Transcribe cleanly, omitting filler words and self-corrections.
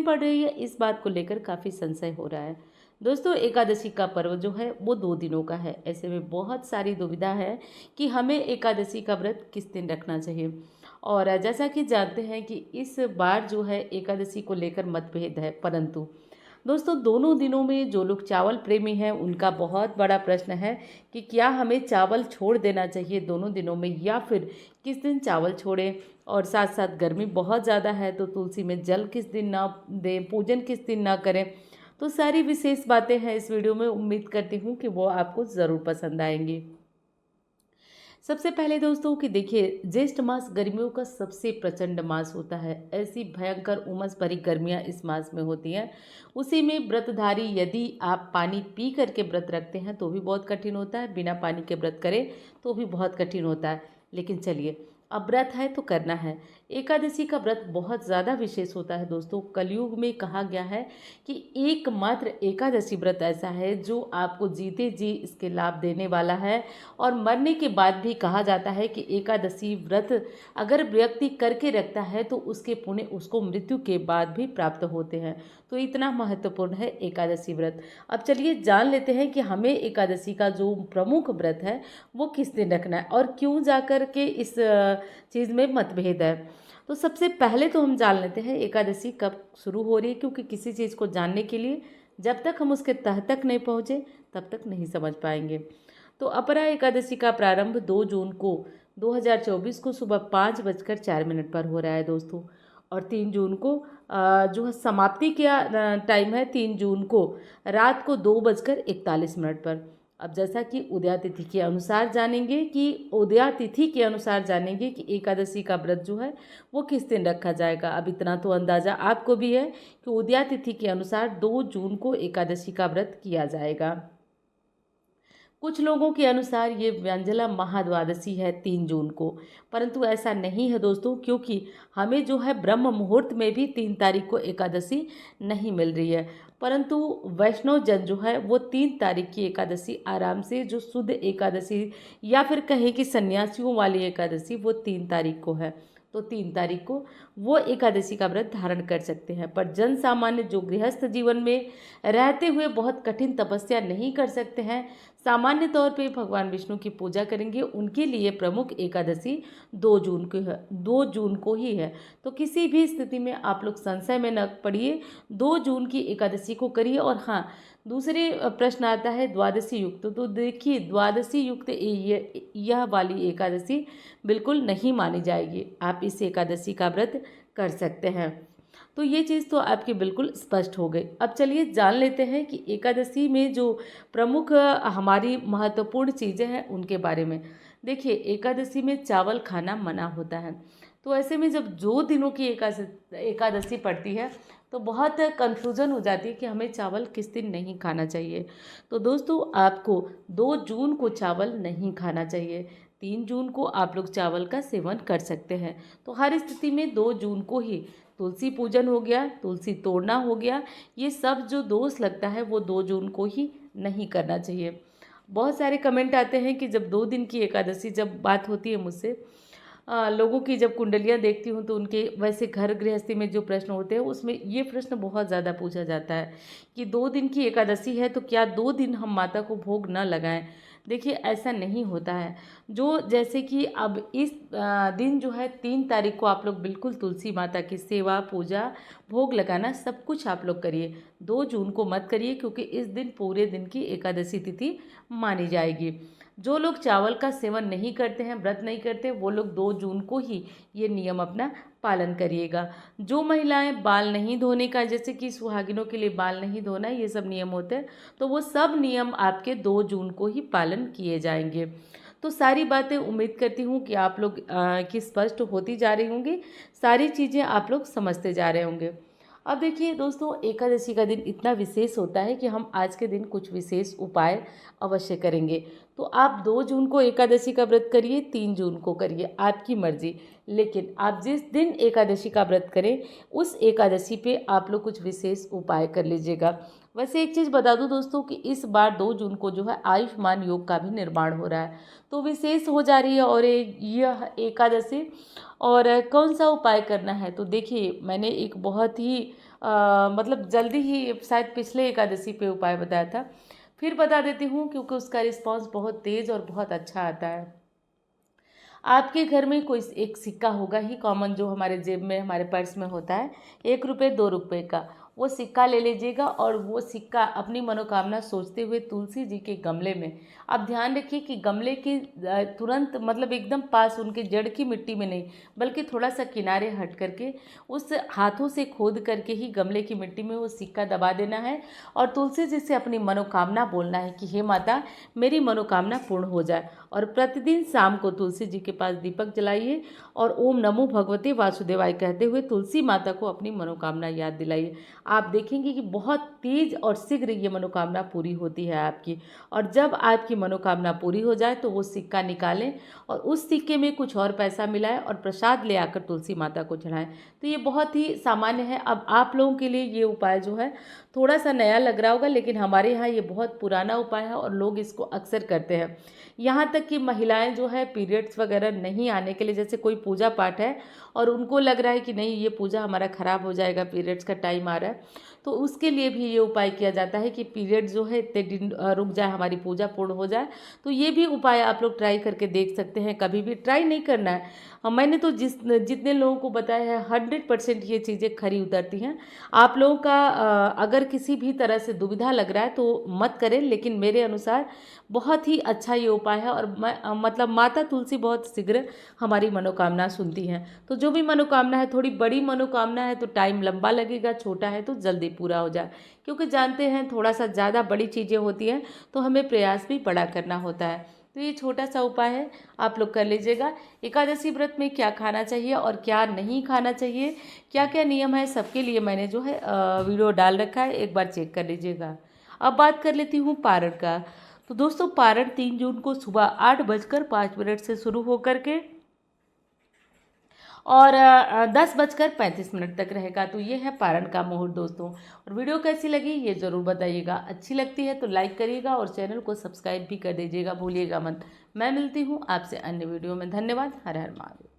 बढ़ रही है, इस बात को लेकर काफ़ी संशय हो रहा है। दोस्तों, एकादशी का पर्व जो है वो 2 दिनों का है। ऐसे में बहुत सारी दुविधा है कि हमें एकादशी का व्रत किस दिन रखना चाहिए। और जैसा कि जानते हैं कि इस बार जो है एकादशी को लेकर मतभेद है, परंतु दोस्तों दोनों दिनों में जो लोग चावल प्रेमी हैं उनका बहुत बड़ा प्रश्न है कि क्या हमें चावल छोड़ देना चाहिए दोनों दिनों में, या फिर किस दिन चावल छोड़ें। और साथ साथ गर्मी बहुत ज़्यादा है तो तुलसी में जल किस दिन ना दें, पूजन किस दिन ना करें। तो सारी विशेष बातें हैं इस वीडियो में, उम्मीद करती हूँ कि वो आपको ज़रूर पसंद आएंगी। सबसे पहले दोस्तों कि देखिए, ज्येष्ठ मास गर्मियों का सबसे प्रचंड मास होता है। ऐसी भयंकर उमस भरी गर्मियां इस मास में होती हैं। उसी में व्रतधारी यदि आप पानी पी करके व्रत रखते हैं तो भी बहुत कठिन होता है, बिना पानी के व्रत करें तो भी बहुत कठिन होता है। लेकिन चलिए, अब व्रत है तो करना है। एकादशी का व्रत बहुत ज़्यादा विशेष होता है दोस्तों। कलयुग में कहा गया है कि एकमात्र एकादशी व्रत ऐसा है जो आपको जीते जी इसके लाभ देने वाला है। और मरने के बाद भी कहा जाता है कि एकादशी व्रत अगर व्यक्ति करके रखता है तो उसके पुण्य उसको मृत्यु के बाद भी प्राप्त होते हैं। तो इतना महत्वपूर्ण है एकादशी व्रत। अब चलिए जान लेते हैं कि हमें एकादशी का जो प्रमुख व्रत है वो किस दिन रखना है और क्यों जाकर के इस चीज़ में मतभेद है। तो सबसे पहले तो हम जान लेते हैं एकादशी कब शुरू हो रही है, क्योंकि किसी चीज़ को जानने के लिए जब तक हम उसके तह तक नहीं पहुँचे तब तक नहीं समझ पाएंगे। तो अपरा एकादशी का प्रारंभ 2 जून को 2024 को सुबह 5:04 पर हो रहा है दोस्तों। और 3 जून को जो है समाप्ति का टाइम है 3 जून को रात को 2:41 पर। अब जैसा कि उदयातिथि के अनुसार जानेंगे कि एकादशी का व्रत जो है वो किस दिन रखा जाएगा। अब इतना तो अंदाज़ा आपको भी है कि उदयातिथि के अनुसार 2 जून को एकादशी का व्रत किया जाएगा। कुछ लोगों के अनुसार ये व्यंजला महाद्वादशी है 3 जून को, परंतु ऐसा नहीं है दोस्तों, क्योंकि हमें जो है ब्रह्म मुहूर्त में भी 3 तारीख को एकादशी नहीं मिल रही है। परंतु वैष्णव जन जो है वो 3 तारीख की एकादशी आराम से, जो शुद्ध एकादशी या फिर कहें कि सन्यासियों वाली एकादशी, वो 3 तारीख को है। तो 3 तारीख को वो एकादशी का व्रत धारण कर सकते हैं। पर जन सामान्य जो गृहस्थ जीवन में रहते हुए बहुत कठिन तपस्या नहीं कर सकते हैं, सामान्य तौर पे भगवान विष्णु की पूजा करेंगे, उनके लिए प्रमुख एकादशी 2 जून को है, 2 जून को ही है। तो किसी भी स्थिति में आप लोग संशय में न पड़िए, 2 जून की एकादशी को करिए। और हाँ, दूसरे प्रश्न आता है द्वादशी युक्त। तो देखिए, द्वादशी युक्त यह वाली एकादशी बिल्कुल नहीं मानी जाएगी। आप इस एकादशी का व्रत कर सकते हैं। तो ये चीज़ तो आपकी बिल्कुल स्पष्ट हो गई। अब चलिए जान लेते हैं कि एकादशी में जो प्रमुख हमारी महत्वपूर्ण चीज़ें हैं उनके बारे में। देखिए, एकादशी में चावल खाना मना होता है। तो ऐसे में जब 2 दिनों की एकादशी पड़ती है तो बहुत कन्फ्यूज़न हो जाती है कि हमें चावल किस दिन नहीं खाना चाहिए। तो दोस्तों, आपको 2 जून को चावल नहीं खाना चाहिए। 3 जून को आप लोग चावल का सेवन कर सकते हैं। तो हर स्थिति में 2 जून को ही तुलसी पूजन हो गया, तुलसी तोड़ना हो गया, ये सब जो दोष लगता है वो 2 जून को ही नहीं करना चाहिए। बहुत सारे कमेंट आते हैं कि जब 2 दिन की एकादशी, जब बात होती है मुझसे लोगों की, जब कुंडलियाँ देखती हूँ तो उनके वैसे घर गृहस्थी में जो प्रश्न होते हैं उसमें ये प्रश्न बहुत ज़्यादा पूछा जाता है कि 2 दिन की एकादशी है तो क्या 2 दिन हम माता को भोग न लगाएं। देखिए, ऐसा नहीं होता है। जो जैसे कि अब इस दिन जो है 3 तारीख को आप लोग बिल्कुल तुलसी माता की सेवा, पूजा, भोग लगाना सब कुछ आप लोग करिए। 2 जून को मत करिए, क्योंकि इस दिन पूरे दिन की एकादशी तिथि मानी जाएगी। जो लोग चावल का सेवन नहीं करते हैं, व्रत नहीं करते, वो लोग 2 जून को ही ये नियम अपना पालन करिएगा। जो महिलाएं बाल नहीं धोने का, जैसे कि सुहागिनों के लिए बाल नहीं धोना, ये सब नियम होते हैं, तो वो सब नियम आपके 2 जून को ही पालन किए जाएंगे। तो सारी बातें उम्मीद करती हूँ कि आप लोग की स्पष्ट होती जा रही होंगी, सारी चीज़ें आप लोग समझते जा रहे होंगे। अब देखिए दोस्तों, एकादशी का दिन इतना विशेष होता है कि हम आज के दिन कुछ विशेष उपाय अवश्य करेंगे। तो आप 2 जून को एकादशी का व्रत करिए, 3 जून को करिए, आपकी मर्जी। लेकिन आप जिस दिन एकादशी का व्रत करें उस एकादशी पे आप लोग कुछ विशेष उपाय कर लीजिएगा। वैसे एक चीज़ बता दूं दोस्तों कि इस बार 2 जून को जो है आयुष्मान योग का भी निर्माण हो रहा है, तो विशेष हो जा रही है और यह एकादशी। और कौन सा उपाय करना है, तो देखिए मैंने एक बहुत ही मतलब जल्दी ही, शायद पिछले एकादशी पे उपाय बताया था, फिर बता देती हूँ क्योंकि उसका रिस्पांस बहुत तेज़ और बहुत अच्छा आता है। आपके घर में कोई एक सिक्का होगा ही कॉमन, जो हमारे जेब में, हमारे पर्स में होता है, 1 रुपये 2 रुपये का, वो सिक्का ले लीजिएगा और वो सिक्का अपनी मनोकामना सोचते हुए तुलसी जी के गमले में, आप ध्यान रखिए कि गमले के तुरंत मतलब एकदम पास, उनके जड़ की मिट्टी में नहीं, बल्कि थोड़ा सा किनारे हट करके उस हाथों से खोद करके ही गमले की मिट्टी में वो सिक्का दबा देना है और तुलसी जी से अपनी मनोकामना बोलना है कि हे माता, मेरी मनोकामना पूर्ण हो जाए। और प्रतिदिन शाम को तुलसी जी के पास दीपक जलाइए और ओम नमो भगवते वासुदेवाय कहते हुए तुलसी माता को अपनी मनोकामना याद दिलाइए। आप देखेंगे कि बहुत तेज और शीघ्र ये मनोकामना पूरी होती है आपकी। और जब आपकी मनोकामना पूरी हो जाए तो वो सिक्का निकालें और उस सिक्के में कुछ और पैसा मिलाएं और प्रसाद ले आकर तुलसी माता को चढ़ाएं। तो ये बहुत ही सामान्य है। अब आप लोगों के लिए ये उपाय जो है थोड़ा सा नया लग रहा होगा, लेकिन हमारे यहाँ ये बहुत पुराना उपाय है और लोग इसको अक्सर करते हैं। यहाँ तक कि महिलाएं जो है पीरियड्स वगैरह नहीं आने के लिए, जैसे कोई पूजा पाठ है और उनको लग रहा है कि नहीं ये पूजा हमारा ख़राब हो जाएगा, पीरियड्स का टाइम आ रहा है, तो उसके लिए भी ये उपाय किया जाता है कि पीरियड जो है इतने दिन रुक जाए, हमारी पूजा पूर्ण हो जाए। तो ये भी उपाय आप लोग ट्राई करके देख सकते हैं। कभी भी ट्राई नहीं करना है, मैंने तो जितने लोगों को बताया है 100% ये चीज़ें खरी उतरती हैं। आप लोगों का अगर किसी भी तरह से दुविधा लग रहा है तो मत करें, लेकिन मेरे अनुसार बहुत ही अच्छा ये उपाय है और मतलब माता तुलसी बहुत शीघ्र हमारी मनोकामना सुनती हैं। तो जो भी मनोकामना है, थोड़ी बड़ी मनोकामना है तो टाइम लंबा लगेगा, छोटा है तो जल्दी पूरा हो जाए, क्योंकि जानते हैं थोड़ा सा ज़्यादा बड़ी चीज़ें होती हैं तो हमें प्रयास भी बड़ा करना होता है। तो ये छोटा सा उपाय है, आप लोग कर लीजिएगा। एकादशी व्रत में क्या खाना चाहिए और क्या नहीं खाना चाहिए, क्या क्या नियम है, सबके लिए मैंने जो है वीडियो डाल रखा है, एक बार चेक कर लीजिएगा। अब बात कर लेती हूँ पारण का। तो दोस्तों पारण 3 जून को सुबह 8:05 से शुरू होकर के और 10:35 तक रहेगा। तो ये है पारण का मुहूर्त दोस्तों। और वीडियो कैसी लगी ये ज़रूर बताइएगा। अच्छी लगती है तो लाइक करिएगा और चैनल को सब्सक्राइब भी कर दीजिएगा, भूलिएगा मत। मैं मिलती हूँ आपसे अन्य वीडियो में। धन्यवाद। हर हर महादेव।